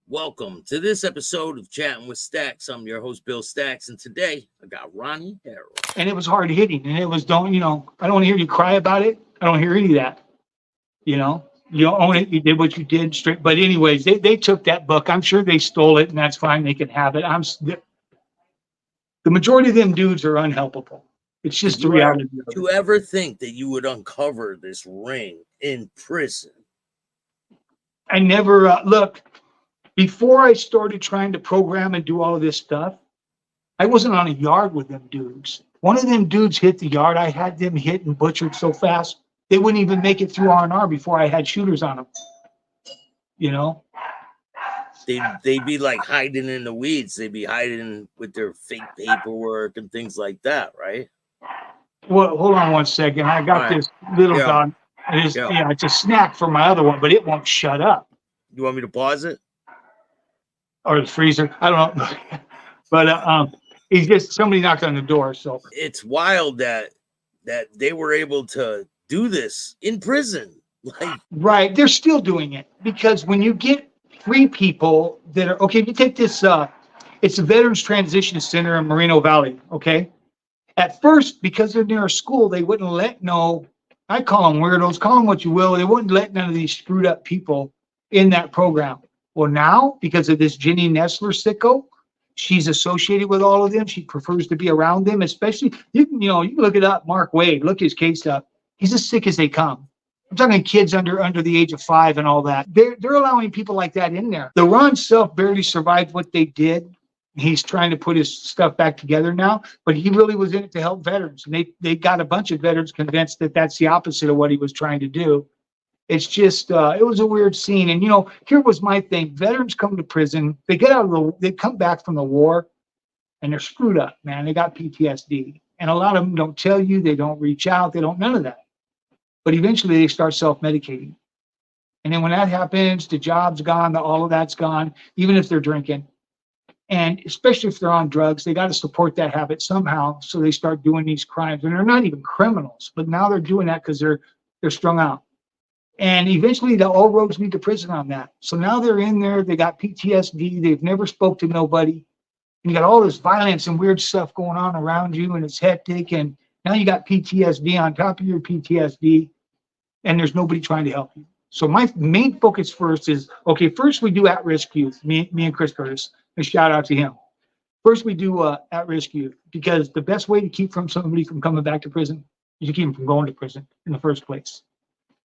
Welcome to this episode of Chatting with Stacks. I'm your host, Bill Stacks, and today I got Ronnie Harrell. And it was hard hitting, and it was I don't want to hear you cry about it. I don't hear any of that. You own it. You did what you did straight. But anyways, they took that book. I'm sure they stole it, and that's fine. They can have it. The majority of them dudes are unhelpable. It's just the reality. Did you ever think that you would uncover this ring in prison? I never look. Before I started trying to program and do all of this stuff, I wasn't on a yard with them dudes. One of them dudes hit the yard. I had them hit and butchered so fast, they wouldn't even make it through R&R before I had shooters on them. They'd be like hiding in the weeds. They'd be hiding with their fake paperwork and things like that, right? Well, hold on one second. I got this little dog. It's a snack for my other one, but it won't shut up. You want me to pause it? Or the freezer? I don't know. But he's just somebody knocked on the door. So it's wild that they were able to do this in prison. Right, they're still doing it because when you get three people that are okay, you take this. It's a Veterans Transition Center in Moreno Valley. Okay, at first because they're near a school, they wouldn't let I call them weirdos. Call them what you will. They wouldn't let none of these screwed up people in that program. Well, now, because of this Jenny Nestler sicko, she's associated with all of them. She prefers to be around them, especially, you can look it up. Mark Wade, look his case up. He's as sick as they come. I'm talking kids under the age of 5 and all that. They're allowing people like that in there. The Ron Self barely survived what they did. He's trying to put his stuff back together now, but he really was in it to help veterans. And they got a bunch of veterans convinced that that's the opposite of what he was trying to do. It's just, it was a weird scene. And, here was my thing. Veterans come to prison. They they come back from the war and they're screwed up, man. They got PTSD. And a lot of them don't tell you. They don't reach out. They don't, none of that. But eventually they start self-medicating. And then when that happens, the job's gone, all of that's gone, even if they're drinking. And especially if they're on drugs, they got to support that habit somehow. So they start doing these crimes. And they're not even criminals, but now they're doing that because they're strung out. And eventually all roads lead to prison on that. So now they're in there, they got PTSD, they've never spoke to nobody. And you got all this violence and weird stuff going on around you, and it's hectic. And now you got PTSD on top of your PTSD, and there's nobody trying to help you. So my main focus first is, first we do at-risk youth, me and Chris Curtis, a shout out to him. First we do at-risk youth, because the best way to keep somebody from coming back to prison is to keep them from going to prison in the first place.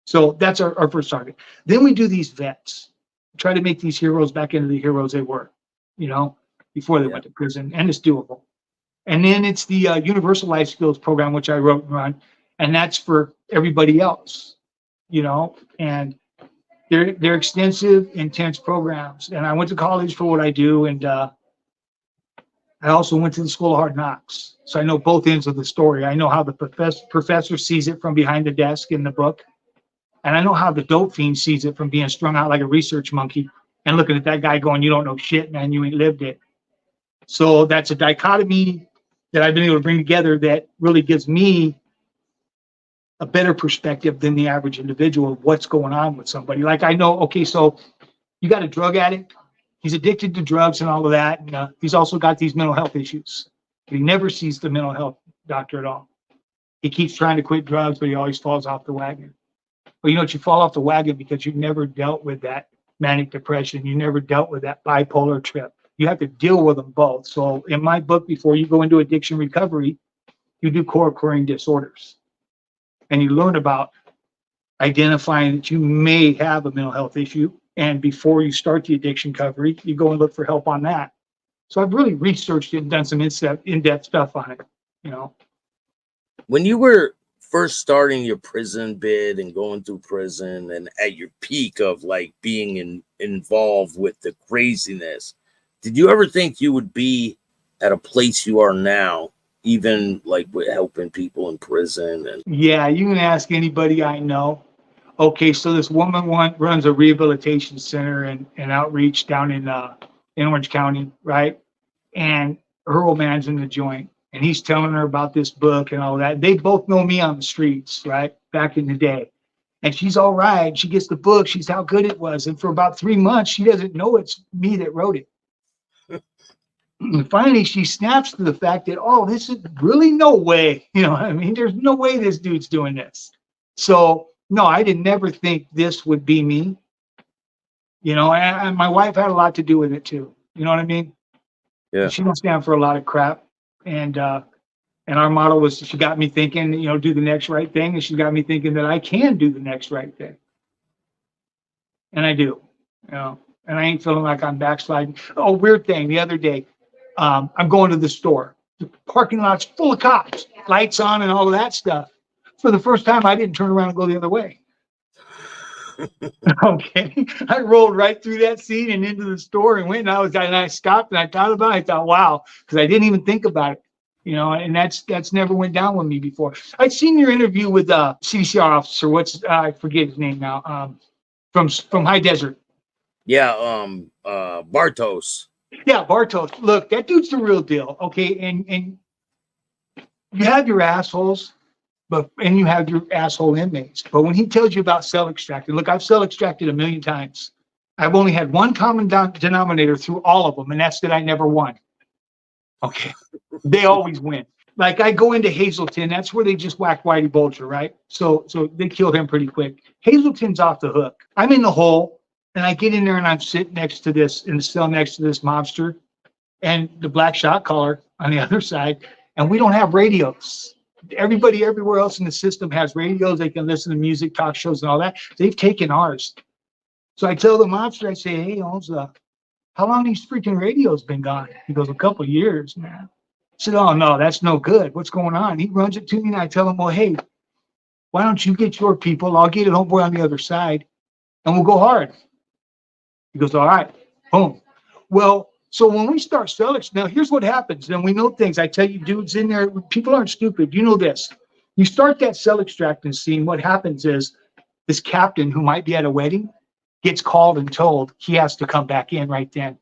So that's our first target. Then we do these vets, try to make these heroes back into the heroes they were, before they went to prison, and it's doable. And then it's the Universal Life Skills Program, which I wrote and run, and that's for everybody else, and they're extensive, intense programs. And I went to college for what I do, and I also went to the School of Hard Knocks. So I know both ends of the story. I know how the professor sees it from behind the desk in the book. And I know how the dope fiend sees it from being strung out like a research monkey and looking at that guy going, you don't know shit, man, you ain't lived it. So that's a dichotomy that I've been able to bring together that really gives me a better perspective than the average individual of what's going on with somebody. Like I know, so you got a drug addict, he's addicted to drugs and all of that. And he's also got these mental health issues. He never sees the mental health doctor at all. He keeps trying to quit drugs, but he always falls off the wagon. Well, you fall off the wagon because you've never dealt with that manic depression. You never dealt with that bipolar trip. You have to deal with them both. So in my book, before you go into addiction recovery, you do co-occurring disorders. And you learn about identifying that you may have a mental health issue. And before you start the addiction recovery, you go and look for help on that. So I've really researched it and done some in-depth stuff on it, When you were first starting your prison bid and going through prison and at your peak of being involved with the craziness, did you ever think you would be at a place you are now, even with helping people in prison? And yeah, you can ask anybody I know. So this woman runs a rehabilitation center and outreach down in Orange County, right? And her old man's in the joint. And he's telling her about this book and all that. They both know me on the streets, right? Back in the day. And she's all right. She gets the book. She's how good it was. And for about 3 months, she doesn't know it's me that wrote it. And finally, she snaps to the fact that, oh, this is really no way. You know what I mean? There's no way this dude's doing this. So, no, I didn't never think this would be me. You know, and my wife had a lot to do with it too. You know what I mean? Yeah. She don't stand for a lot of crap. And our motto was, she got me thinking, you know, do the next right thing. And she got me thinking that I can do the next right thing. And I do, you know, and I ain't feeling like I'm backsliding. Oh, weird thing. The other day, I'm going to the store. The parking lot's full of cops, lights on and all of that stuff. For the first time, I didn't turn around and go the other way. Okay. I rolled right through that scene and into the store and went, and I stopped and I thought about it. I thought, wow, because I didn't even think about it. You know, and that's never went down with me before. I'd seen your interview with CDCR officer. I forget his name now. From High Desert. Yeah, Bartos. Yeah, Bartos. Look, that dude's the real deal. Okay, and you have your assholes, and you have your asshole inmates. But when he tells you about cell extracted, look, I've cell extracted 1,000,000 times. I've only had one common denominator through all of them, and that's that I never won. Okay, they always win. Like I go into Hazleton, that's where they just whack Whitey Bulger, right? So they killed him pretty quick. Hazleton's off the hook. I'm in the hole, and I get in there and I'm sitting next to this, in the cell next to this mobster and the black shot caller on the other side, and we don't have radios. Everybody everywhere else in the system has radios. They can listen to music, talk shows, and all that. They've taken ours. So I tell the mobster, I say, hey, how long these freaking radios been gone? He goes, a couple of years, man. I said, oh, no, that's no good. What's going on? He runs it to me, and I tell him, well, hey, why don't you get your people? I'll get a homeboy on the other side, and we'll go hard. He goes, all right, boom. Well, so when we start selling, now here's what happens. Then we know things. I tell you, dudes in there, people aren't stupid. You know this. You start that cell extracting scene, what happens is this captain who might be at a wedding gets called and told he has to come back in right then.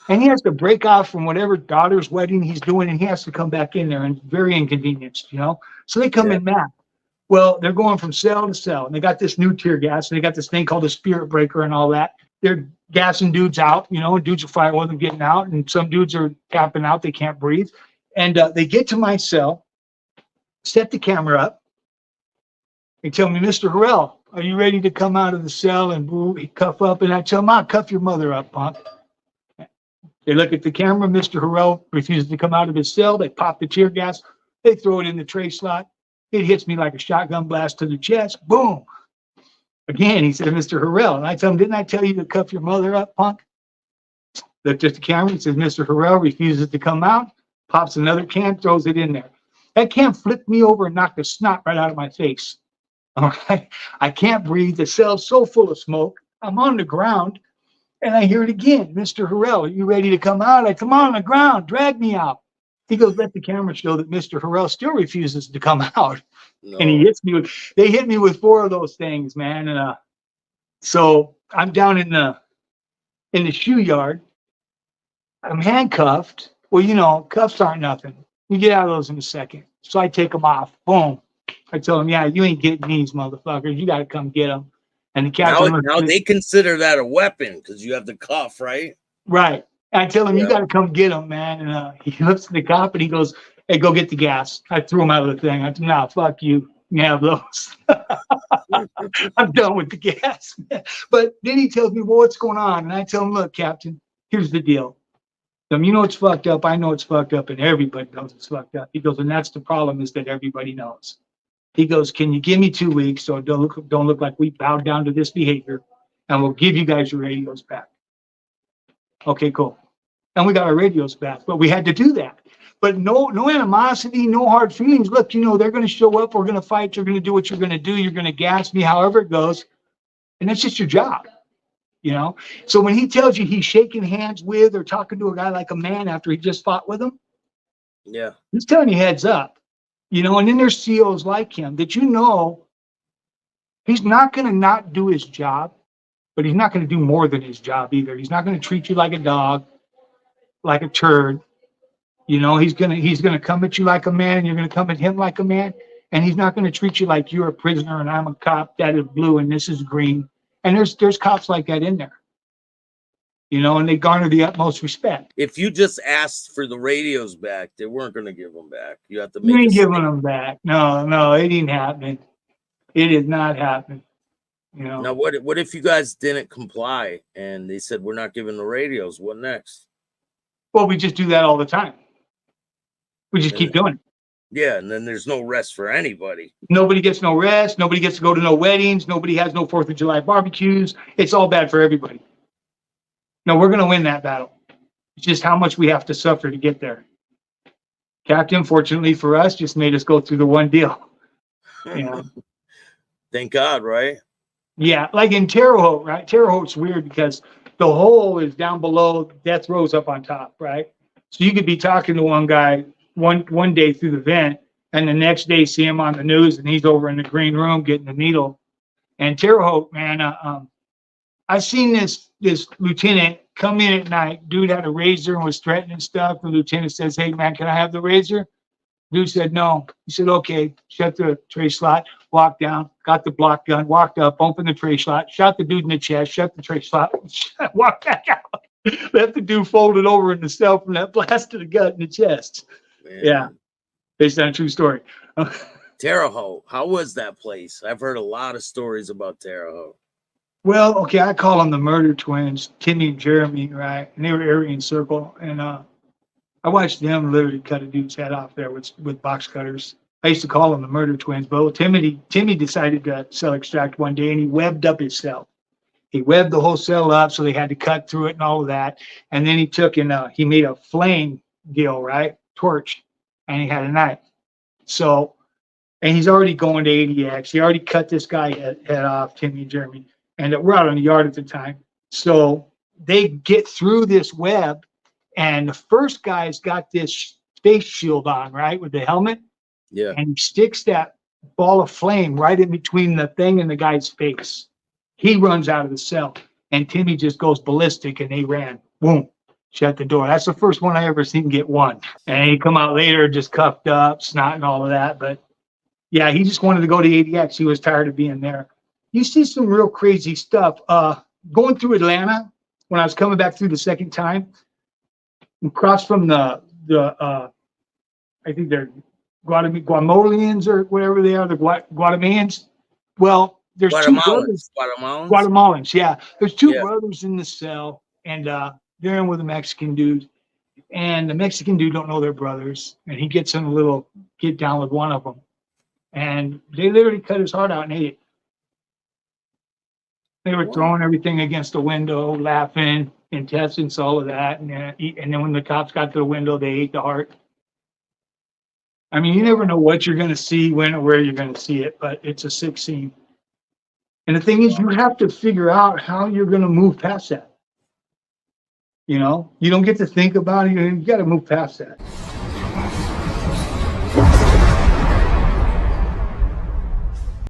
And he has to break off from whatever daughter's wedding he's doing, and he has to come back in there, and very inconvenienced, you know? So they come in mad. Well, they're going from cell to cell, and they got this new tear gas, and they got this thing called a spirit breaker and all that. They're gassing dudes out, you know, and dudes are fighting with them getting out, and some dudes are tapping out, they can't breathe. And they get to my cell, set the camera up, they tell me, Mr. Harrell, are you ready to come out of the cell? And boo, cuff up, and I tell him, I'll cuff your mother up, punk. They look at the camera. Mr. Harrell refuses to come out of his cell. They pop the tear gas. They throw it in the tray slot. It hits me like a shotgun blast to the chest. Boom. Again, he said, Mr. Harrell. And I tell him, didn't I tell you to cuff your mother up, punk? Looked at the camera. He says, Mr. Harrell refuses to come out. Pops another can, throws it in there. That can flipped me over and knocked the snot right out of my face. All right. I can't breathe. The cell's so full of smoke. I'm on the ground. And I hear it again. Mr. Harrell, are you ready to come out? I come on the ground, drag me out. He goes, let the camera show that Mr. Harrell still refuses to come out. No. And they hit me with 4 of those things, man. And so I'm down in the shoe yard. I'm handcuffed. Well, you know, cuffs aren't nothing. You get out of those in a second. So I take them off. Boom. I tell them, yeah, you ain't getting these motherfuckers. You got to come get them. And the captain now they consider that a weapon because you have the cuff, right? Right. I tell him, you got to come get him, man. And he looks at the cop and he goes, hey, go get the gas. I threw him out of the thing. I said, nah, fuck you. You have those. I'm done with the gas. But then he tells me, well, what's going on? And I tell him, look, Captain, here's the deal. You know it's fucked up. I know it's fucked up, and everybody knows it's fucked up. He goes, and that's the problem, is that everybody knows. He goes, can you give me 2 weeks so it don't look like we bowed down to this behavior, and we'll give you guys your radios back. Okay, cool. And we got our radios back, but we had to do that. But no animosity, no hard feelings. Look, you know, they're going to show up. We're going to fight. You're going to do what you're going to do. You're going to gas me, however it goes. And that's just your job, you know? So when he tells you he's shaking hands with or talking to a guy like a man after he just fought with him, yeah, he's telling you heads up. You know, and then there's COs like him that, you know, he's not going to not do his job, but he's not going to do more than his job either. He's not going to treat you like a dog, like a turd. You know, he's going to come at you like a man, and you're going to come at him like a man. and he's not going to treat you like you're a prisoner and I'm a cop. That is blue and this is green. And there's cops like that in there, you know, and they garner the utmost respect. If you just asked for the radios back, they weren't going to give them back. You have to You make a ain't giving statement. them back. No, it ain't happening. It is not happening. You know. Now, what if you guys didn't comply and they said we're not giving the radios? What next? Well, we just do that all the time. We just And keep doing it. yeah, and then there's no rest for anybody. Nobody gets no rest. Nobody gets to go to no weddings. Nobody has no 4th of July barbecues. It's all bad for everybody. No, we're going to win that battle. It's just how much we have to suffer to get there. Captain, fortunately for us, just made us go through the one deal. You know? Thank God, right? Yeah, like in Terre Haute, right? Terre Haute's weird because the hole is down below, death row's up on top, right? So you could be talking to one guy one day through the vent, and the next day see him on the news, and he's over in the green room getting the needle. And Terre Haute, man, I've seen this lieutenant come in at night. Dude had a razor and was threatening stuff. The lieutenant says, "Hey, man, can I have the razor?" Dude said no. He said, "Okay." Shut the tray slot, walked down, got the block gun, walked up, opened the tray slot, shot the dude in the chest, shut the tray slot, walked back out. Left the dude folded over in the cell from that blast to the gut in the chest. Man. Yeah, based on a true story. Terre Haute, how was that place? I've heard a lot of stories about Terre Haute. Well, okay, I call them the murder twins, Timmy and Jeremy, right? And they were Aryan Circle, and I watched them literally cut a dude's head off there with box cutters. I used to call them the murder twins, but Timmy decided to cell extract one day, and he webbed up his cell. He webbed the whole cell up, so they had to cut through it and all of that. And then he took and he made a flame gill, right? Torch, and he had a knife. So, and he's already going to ADX. He already cut this guy head off, Timmy and Jeremy, and we're out on the yard at the time. So they get through this web, and the first guy's got this face shield on, right, with the helmet. Yeah. And he sticks that ball of flame right in between the thing and the guy's face. He runs out of the cell, and Timmy just goes ballistic, and they ran. Boom, shut the door. That's the first one I ever seen get one. And he come out later just cuffed up, snot and all of that. But yeah, he just wanted to go to ADX. He was tired of being there. You see some real crazy stuff. Going through Atlanta, when I was coming back through the second time, across from the I think they're Guatemalians or whatever they are, the Guatemalans. Well, there's two brothers. Guatemalans, yeah. There's two brothers in the cell, and they're in with a Mexican dude. And the Mexican dude don't know they're brothers, and he gets in a little get down with one of them. And they literally cut his heart out and ate it. They were throwing everything against the window, laughing, intestines, all of that. And then when the cops got to the window, they ate the heart. I mean, you never know what you're going to see, when or where you're going to see it, but it's a sick scene. And the thing is, you have to figure out how you're going to move past that. You know, you don't get to think about it. You got to move past that.